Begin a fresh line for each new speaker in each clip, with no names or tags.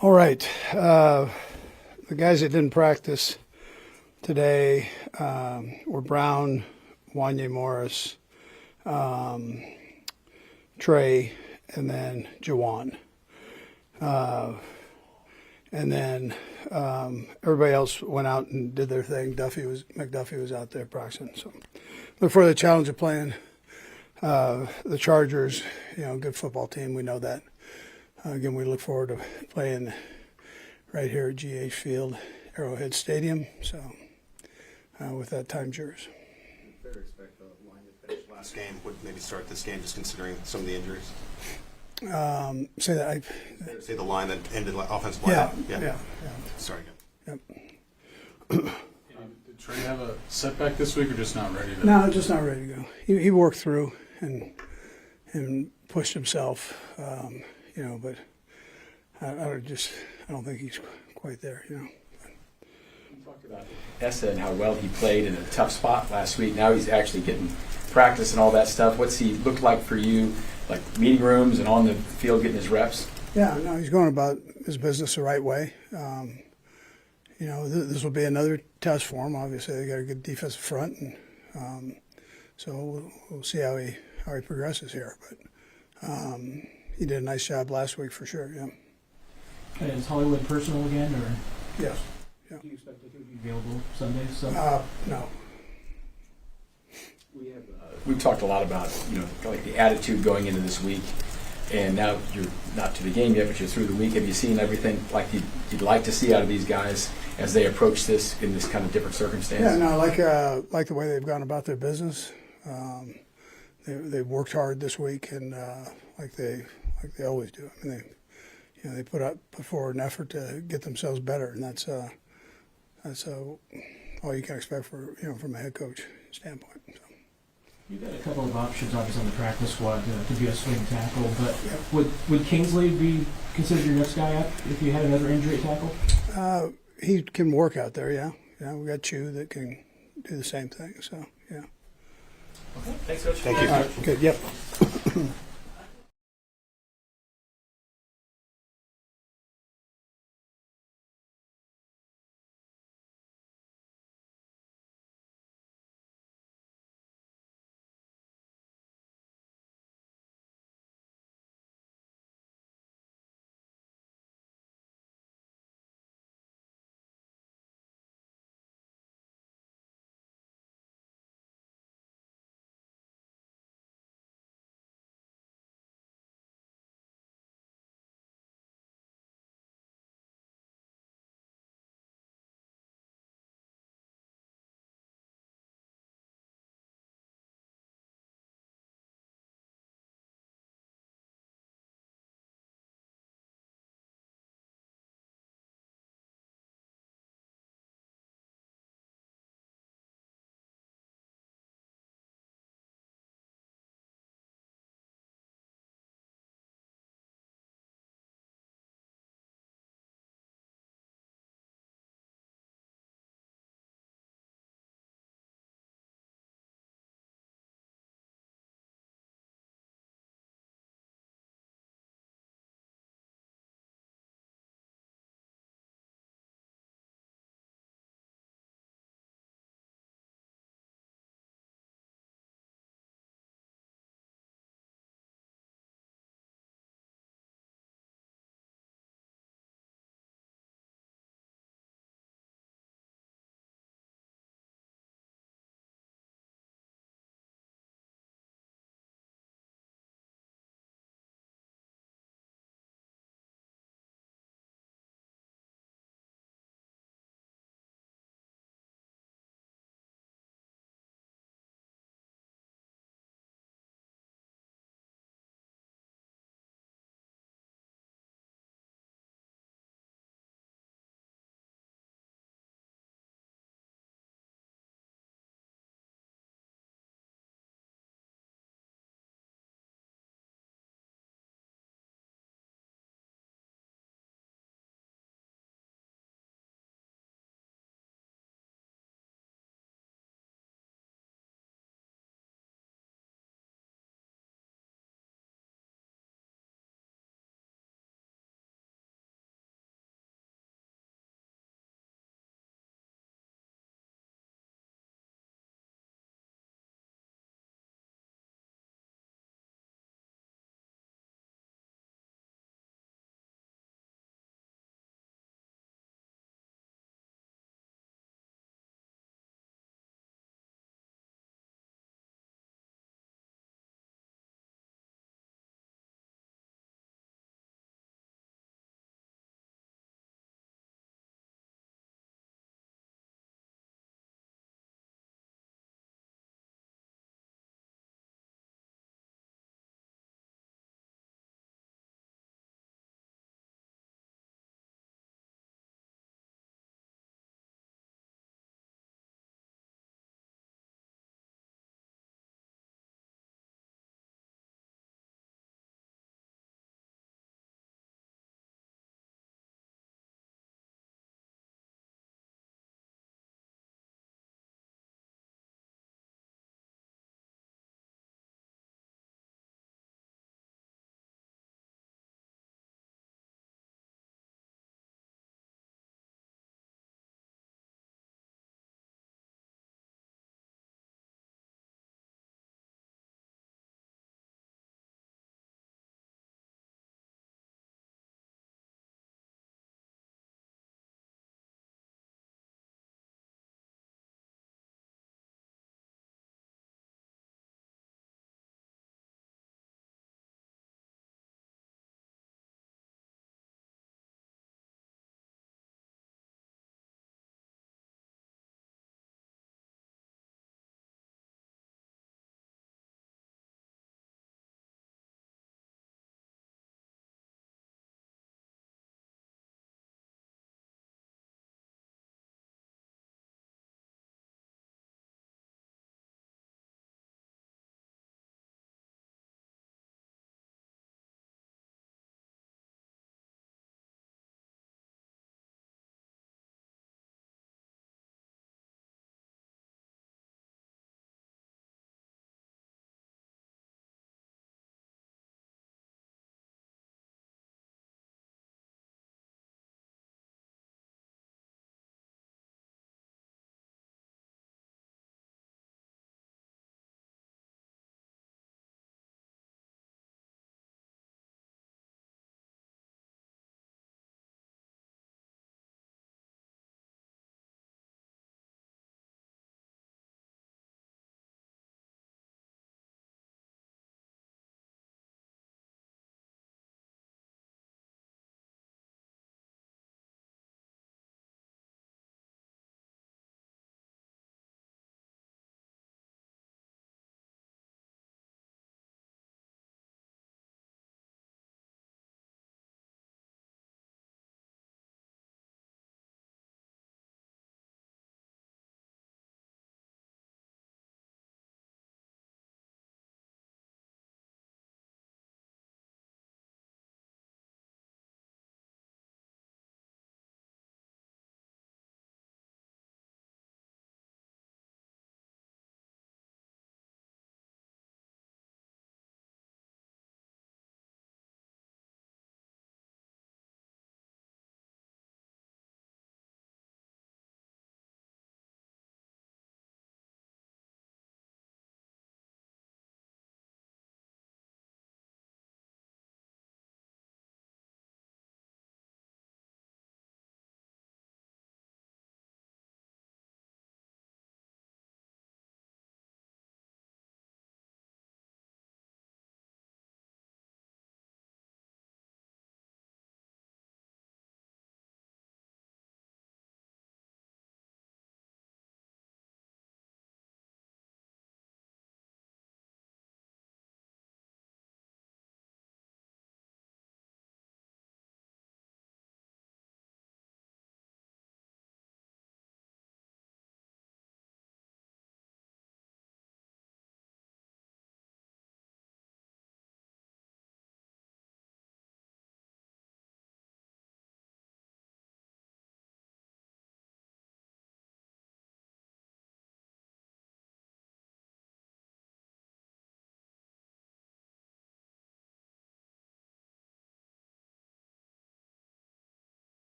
All right. The guys that didn't practice today were Brown, Wanye Morris, Trey, and then Jawan. And then everybody else went out and did their thing. McDuffie was out there practicing. So look for the challenge of playing the Chargers. Good football team. We know that. Again, we look forward to playing right here at GH Field, Arrowhead Stadium. So with that, time's yours.
Fair to expect the line to finish last game would maybe start this game, just considering some of the injuries.
Say that.
Fair to say the line that ended offensive line.
Yeah.
Sorry again.
Yep.
Did Trey have a setback this week, or just not ready to?
No, just not ready to go. He worked through and pushed himself, but I don't think he's quite there,
You talked about Essa and how well he played in a tough spot last week. Now he's actually getting practice and all that stuff. What's he looked like for you, like meeting rooms and on the field getting his reps?
Yeah, no, he's going about his business the right way. This will be another test for him. Obviously, they got a good defensive front, and so we'll see how he progresses here. But he did a nice job last week for sure. Yeah.
And is Hollywood personal again, or
Yes. Yeah.
do you expect that he would be available Sunday?
No.
We've talked a lot about like the attitude going into this week, and now you're not to the game yet, but you're through the week. Have you seen everything like you'd like to see out of these guys as they approach this in this kind of different circumstance?
Yeah, no, like the way they've gone about their business. They've worked hard this week, and like they always do. I mean, they put forward an effort to get themselves better, and that's all you can expect from a head coach standpoint. So.
You've got a couple of options, obviously, on the practice squad to be a swing tackle, but would Kingsley be considered your next guy up if you had another injury at tackle?
He can work out there, yeah. Yeah, we got Chu that can do the same thing, so, yeah.
Okay. Thanks, Coach.
Thank you.
All right, good, yep.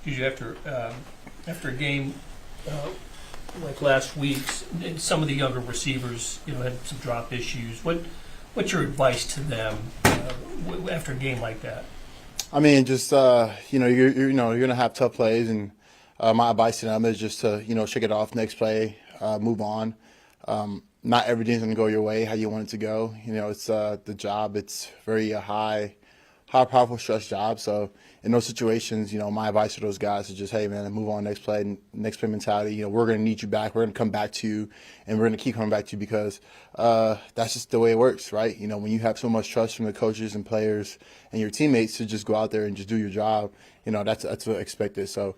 JuJu, after a game like last week's, and some of the younger receivers, had some drop issues. What's your advice to them after a game like that?
I mean, just you're gonna have tough plays, and my advice to them is just to shake it off, next play, move on. Not everything's gonna go your way how you want it to go. It's the job. It's very high, powerful, stress job. So in those situations, my advice to those guys is just, hey man, move on, next play mentality. We're gonna need you back. We're gonna come back to you, and we're gonna keep coming back to you because that's just the way it works, right? When you have so much trust from the coaches and players and your teammates to just go out there and just do your job, that's what's expected. So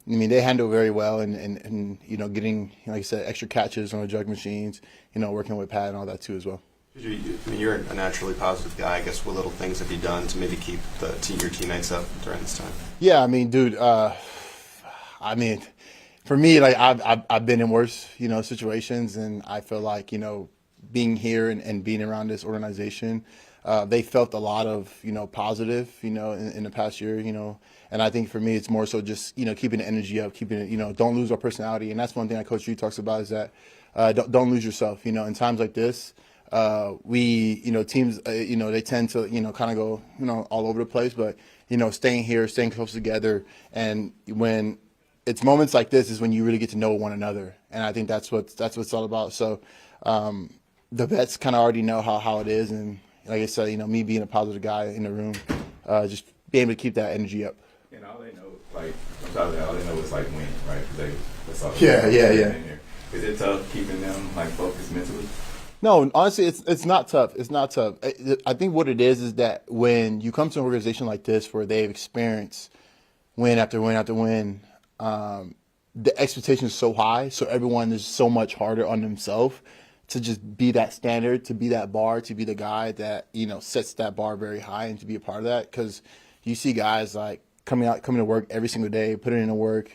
they handle very well, and getting, like I said, extra catches on the jug machines, working with Pat and all that too as well.
You're a naturally positive guy. I guess what little things have you done to maybe keep your teammates up during this time?
Yeah, dude. For me, like I've been in worse, situations, and I feel like being here and being around this organization, they felt a lot of positive, in the past year, and I think for me it's more so just keeping the energy up, keeping it, don't lose our personality, and that's one thing that Coach Reid talks about is that don't lose yourself, in times like this. Teams, they tend to, kind of go, all over the place, but, staying here, staying close together. And when it's moments like this is when you really get to know one another. And I think that's what it's all about. So, the vets kind of already know how it is. And like I said, me being a positive guy in the room, just being able to keep that energy up.
And all they know, like, all they know is like winning, right? That's all.
Yeah.
Is it tough keeping them like focused mentally?
No, honestly, it's not tough. It's not tough. I think what it is that when you come to an organization like this where they've experienced win after win after win, the expectation is so high, so everyone is so much harder on themselves to just be that standard, to be that bar, to be the guy that sets that bar very high, and to be a part of that. Because you see guys like coming to work every single day, putting in the work.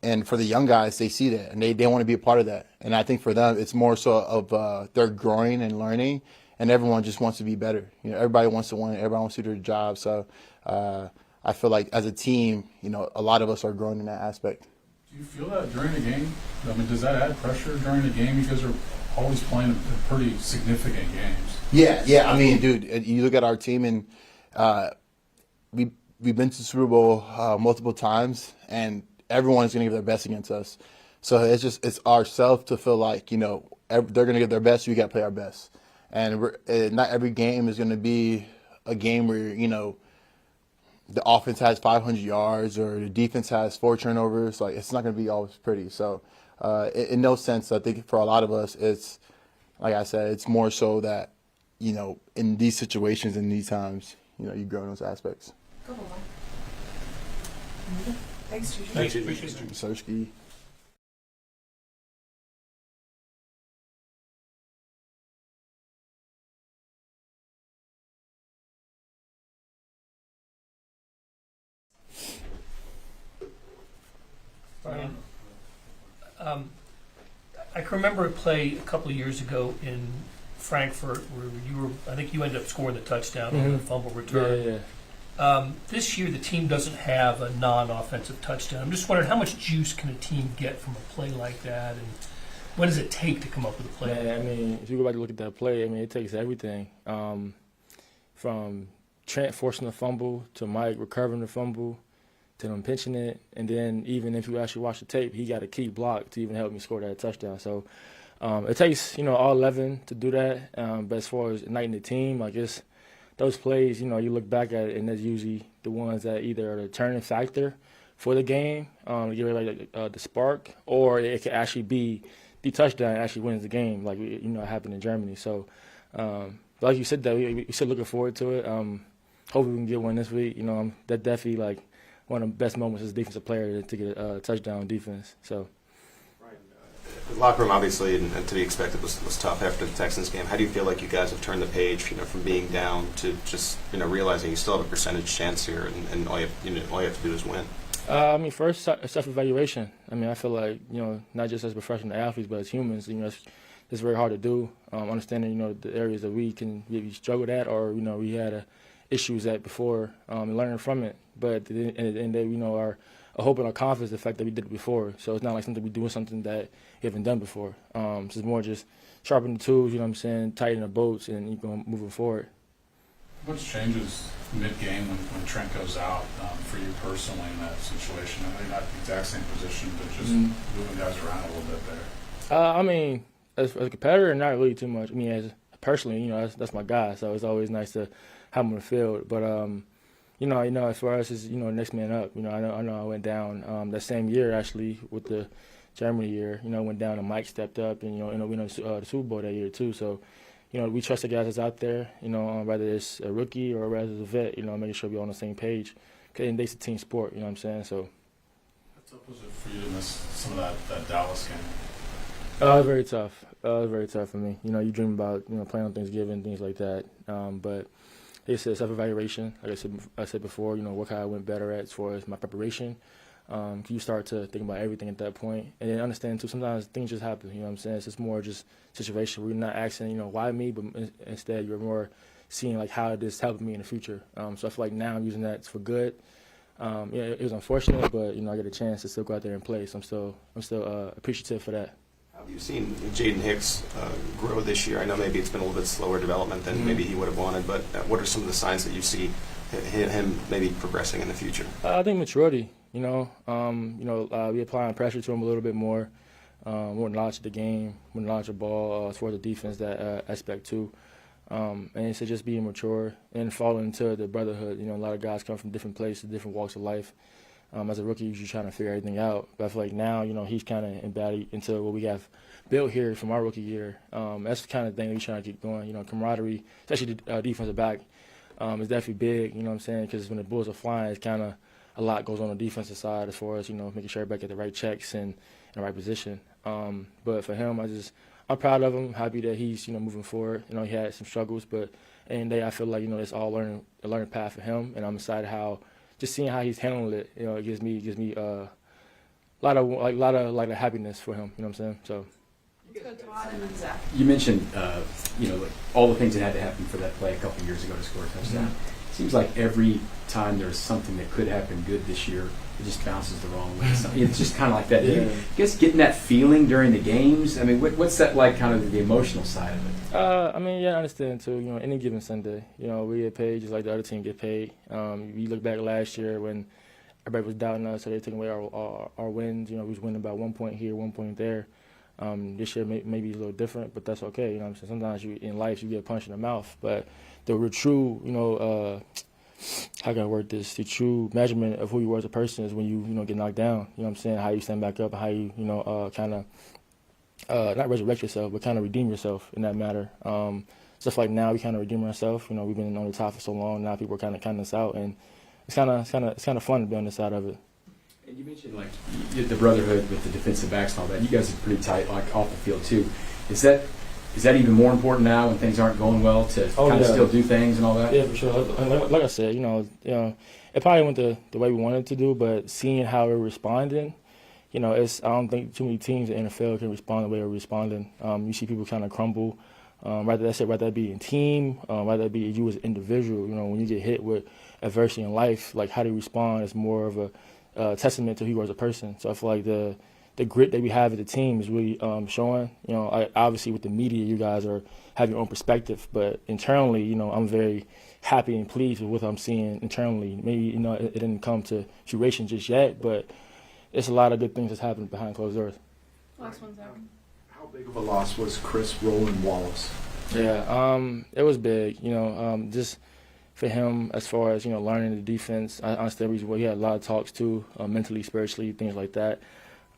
And for the young guys, they see that, and they want to be a part of that. And I think for them, it's more so of they're growing and learning, and everyone just wants to be better. Everybody wants to win. Everybody wants to do their job. So I feel like as a team, a lot of us are growing in that aspect.
Do you feel that during the game? Does that add pressure during the game? You guys are always playing pretty significant games.
Yeah. Dude, you look at our team, and we've been to the Super Bowl multiple times, and everyone is going to give their best against us. So it's ourselves to feel like, they're going to give their best, so we got to play our best. And not every game is going to be a game where, the offense has 500 yards or the defense has 4 turnovers. Like, it's not going to be always pretty. So in no sense, I think for a lot of us, it's, like I said, it's more so that, in these situations, in these times, you grow in those aspects.
Couple more. Thanks, JuJu.
Thanks, appreciate it.
Sersky.
Bryan, I can remember a play a couple of years ago in Frankfurt where I think you ended up scoring the touchdown on the fumble return.
Yeah.
This year, the team doesn't have a non-offensive touchdown. I'm just wondering how much juice can a team get from a play like that, and what does it take to come up with a play?
Man, if you go back and look at that play, it takes everything. From Trent forcing the fumble to Mike recovering the fumble to them pinching it, and then even if you actually watch the tape, he got a key block to even help me score that touchdown. So it takes all 11 to do that. But as far as igniting the team, it's those plays, you look back at it, and that's usually the ones that either are the turning factor for the game, to give it the spark, or it could actually be the touchdown that actually wins the game, like it happened in Germany. So, like you said, that we're still looking forward to it. Hopefully we can get one this week. That definitely one of the best moments as a defensive player to get a touchdown defense. So.
The locker room, obviously, and to be expected, was tough after the Texans game. How do you feel like you guys have turned the page, from being down to just, realizing you still have a percentage chance here, and all you have to do is win?
First, self-evaluation. I feel like, not just as professional athletes, but as humans, it's very hard to do. Understanding, the areas that we can maybe struggle at, or, we had an issues at before and learning from it. But at the end of the day, our hope and our confidence, the fact that we did it before. So it's not like something we're doing something that we haven't done before. So it's more just sharpen the tools, tighten the bolts, and moving forward.
What changes mid-game when Trent goes out for you personally in that situation? I know you're not the exact same position, but just moving guys around a little bit there.
As a competitor, not really too much. As personally, that's my guy, so it's always nice to have him on the field. But as far as next man up, I know I went down that same year actually with the Germany year. Went down and Mike stepped up, and we won the Super Bowl that year too. So, we trust the guys that's out there. Whether it's a rookie or whether it's a vet. Making sure we're on the same page. Cause it's a team sport. You know what I'm saying? So.
How tough was it for you to miss some of that Dallas game?
Very tough. Very tough for me. You dream about playing on Thanksgiving, things like that. But it's a self-evaluation. Like I said before, what kind I went better at as far as my preparation. You start to think about everything at that point, and then understand too. Sometimes things just happen. You know what I'm saying? It's just more just situation where you're not asking, why me, but instead you're more seeing like how this helped me in the future. So I feel like now I'm using that for good. It was unfortunate, but I get a chance to still go out there and play. So I'm still appreciative for that.
How have you seen Jaden Hicks grow this year? I know maybe it's been a little bit slower development than maybe he would have wanted, but what are some of the signs that you see him maybe progressing in the future?
I think maturity. We applying pressure to him a little bit more knowledge of the game, more knowledge of ball, as far as the defense, that aspect too. And it's just being mature and falling into the brotherhood. A lot of guys come from different places, different walks of life. As a rookie, you're trying to figure everything out. But I feel like now, he's kind of embodied into what we have built here from our rookie year. That's the kind of thing we're trying to keep going. Camaraderie, especially the defensive back, is definitely big, you know what I'm saying? Because when the Bulls are flying, it's kind of a lot goes on the defensive side as far as, making sure everybody get the right checks and in the right position. But for him, I'm proud of him, happy that he's, moving forward. He had some struggles, but at the end of the day, I feel like, it's all a learning path for him, and I'm excited just seeing how he's handling it, it gives me a lot of happiness for him. You know what I'm saying? So.
You mentioned, like all the things that had to happen for that play a couple of years ago to score a touchdown. It seems like every time there's something that could happen good this year, it just bounces the wrong way. It's just kind of like that.
Yeah.
You guess getting that feeling during the games. What's that like? Kind of the emotional side of it.
I understand too. Any given Sunday, we get paid just like the other team get paid. We look back last year when everybody was doubting us, so they took away our wins. We was winning about 1 point here, 1 point there. This year maybe a little different, but that's okay. You know what I'm saying? Sometimes in life you get punched in the mouth, but the true, how can I word this? The true measurement of who you are as a person is when you get knocked down. You know what I'm saying? How you stand back up, and how you kind of not resurrect yourself, but kind of redeem yourself in that matter. Stuff like now we kind of redeem ourselves. We've been on the top for so long. Now people are kind of counting us out, and it's kind of fun to be on this side of it.
And you mentioned like the brotherhood with the defensive backs and all that. You guys are pretty tight, like off the field too. Is that even more important now when things aren't going well to still do things and all that?
Yeah, for sure. Like I said, it probably went the way we wanted it to do, but seeing how we're responding, I don't think too many teams in the NFL can respond the way we're responding. You see people kind of crumble. Whether that be in team, whether that be you as an individual. When you get hit with adversity in life, like how do you respond is more of a testament to who you are as a person. So I feel like the grit that we have as a team is really showing. Obviously with the media, you guys have your own perspective, but internally, I'm very happy and pleased with what I'm seeing internally. Maybe it didn't come to fruition just yet, but it's a lot of good things that's happening behind closed doors.
Last one's out.
How big of a loss was Chris Roland Wallace?
Yeah, it was big. Just for him as far as learning the defense. I understand he had a lot of talks too, mentally, spiritually, things like that.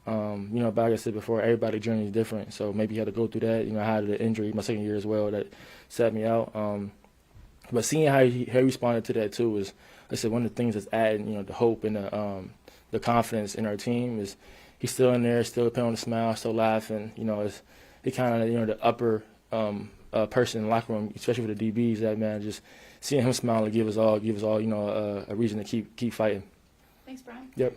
But like I said before, everybody's journey is different. So maybe he had to go through that. I had an injury my second year as well that set me out. But seeing how he responded to that too was, like I said, one of the things that's adding, the hope and the confidence in our team is he's still in there, still putting on a smile, still laughing. He kind of the upper person in the locker room, especially for the DBs. That man, just seeing him smile and give us all a reason to keep fighting.
Thanks, Bryan.
Yep.